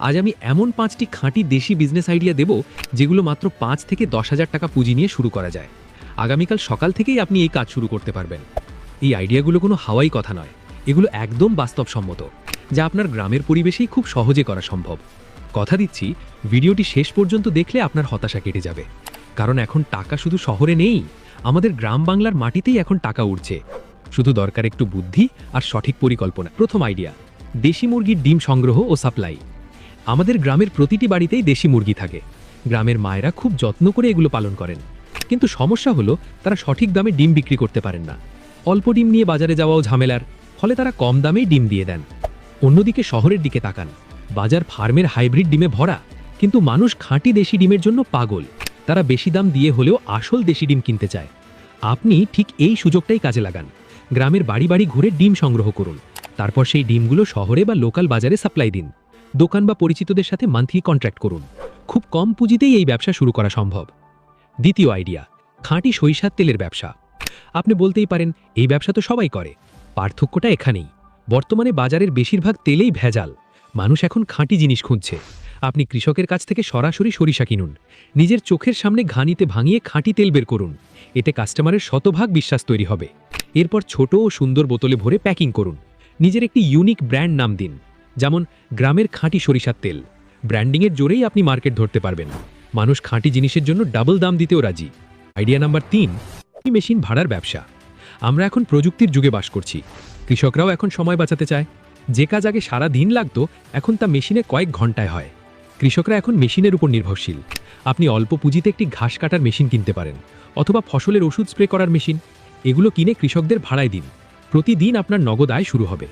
আজ আমি এমন 5টি খাঁটি দেশি বিজনেস আইডিয়া দেব যেগুলো মাত্র 5 থেকে 10,000 টাকা পুঁজি নিয়ে শুরু করা যায়। আগামীকাল সকাল থেকেই আপনি এই কাজ শুরু করতে পারবেন। এই আইডিয়াগুলো কোনো হাওয়াই কথা নয়, এগুলো একদম বাস্তবসম্মত, যা আপনার গ্রামের পরিবেশেই খুব সহজে করা সম্ভব। কথা দিচ্ছি, ভিডিওটি শেষ পর্যন্ত দেখলে আপনার হতাশা কেটে যাবে, কারণ এখন টাকা শুধু শহরে নেই, আমাদের গ্রাম বাংলার মাটিতেই এখন টাকা উঠছে। শুধু দরকার একটু বুদ্ধি আর সঠিক পরিকল্পনা। প্রথম আইডিয়া, দেশি মুরগির ডিম সংগ্রহ ও সাপ্লাই। আমাদের গ্রামের প্রতিটি বাড়িতেই দেশি মুরগি থাকে। গ্রামের মায়েরা খুব যত্ন করে এগুলো পালন করেন, কিন্তু সমস্যা হলো তারা সঠিক দামে ডিম বিক্রি করতে পারেন না। অল্প ডিম নিয়ে বাজারে যাওয়াও ঝামেলার, ফলে তারা কম দামেই ডিম দিয়ে দেন। অন্যদিকে শহরের দিকে তাকান, বাজার ফার্মের হাইব্রিড ডিমে ভরা, কিন্তু মানুষ খাঁটি দেশি ডিমের জন্য পাগল। তারা বেশি দাম দিয়ে হলেও আসল দেশি ডিম কিনতে চায়। আপনি ঠিক এই সুযোগটাই কাজে লাগান। গ্রামের বাড়ি বাড়ি ঘুরে ডিম সংগ্রহ করুন, তারপর সেই ডিমগুলো শহরে বা লোকাল বাজারে সাপ্লাই দিন। দোকান বা পরিচিতদের সাথে মান্থলি কন্ট্রাক্ট করুন। খুব কম পুঁজিতেই এই ব্যবসা শুরু করা সম্ভব। দ্বিতীয় আইডিয়া, খাঁটি সরিষার তেলের ব্যবসা। আপনি বলতেই পারেন, এই ব্যবসা তো সবাই করে। পার্থক্যটা এখানেই, বর্তমানে বাজারের বেশিরভাগ তেলেই ভেজাল। মানুষ এখন খাঁটি জিনিস খুঁজছে। আপনি কৃষকের কাছ থেকে সরাসরি সরিষা কিনুন, নিজের চোখের সামনে ঘানিতে ভাঙিয়ে খাঁটি তেল বের করুন। এতে কাস্টমারের শতভাগ বিশ্বাস তৈরি হবে। এরপর ছোট ও সুন্দর বোতলে ভরে প্যাকিং করুন। নিজের একটি ইউনিক ব্র্যান্ড নাম দিন, যেমন গ্রামের খাঁটি সরিষার তেল। ব্র্যান্ডিংয়ের জোরেই আপনি মার্কেট ধরতে পারবেন। মানুষ খাঁটি জিনিসের জন্য ডাবল দাম দিতেও রাজি। আইডিয়া নাম্বার 3, মেশিন ভাড়ার ব্যবসা। আমরা এখন প্রযুক্তির যুগে বাস করছি। কৃষকরাও এখন সময় বাঁচাতে চায়। যে কাজ আগে সারা দিন লাগতো, এখন তা মেশিনে কয়েক ঘন্টায় হয়। কৃষকরা এখন মেশিনের উপর নির্ভরশীল। আপনি অল্প পুঁজিতে একটি ঘাস কাটার মেশিন কিনতে পারেন, অথবা ফসলের ওষুধ স্প্রে করার মেশিন। এগুলো কিনে কৃষকদের ভাড়ায় দিন। প্রতিদিন আপনার নগদ আয় শুরু হবে।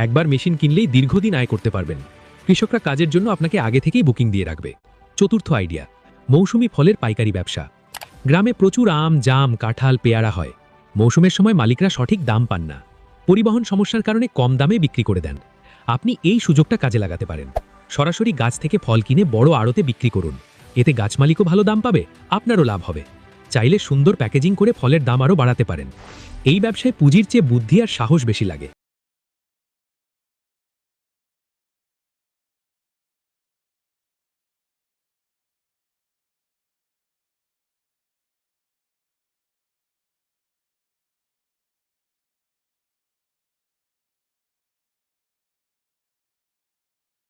একবার মেশিন কিনলেই দীর্ঘদিন আয় করতে পারবেন। কৃষকরা কাজের জন্য আপনাকে আগে থেকেই বুকিং দিয়ে রাখবে। চতুর্থ আইডিয়া, মৌসুমি ফলের পাইকারি ব্যবসা। গ্রামে প্রচুর আম, জাম, কাঁঠাল, পেয়ারা হয়। মৌসুমের সময় মালিকরা সঠিক দাম পান না। পরিবহন সমস্যার কারণে কম দামে বিক্রি করে দেন। আপনি এই সুযোগটা কাজে লাগাতে পারেন। সরাসরি গাছ থেকে ফল কিনে বড় আড়তে বিক্রি করুন। এতে গাছ মালিকও ভালো দাম পাবে, আপনারও লাভ হবে। চাইলে সুন্দর প্যাকেজিং করে ফলের দাম আরও বাড়াতে পারেন। এই ব্যবসায় পুঁজির চেয়ে বুদ্ধি আর সাহস বেশি লাগে।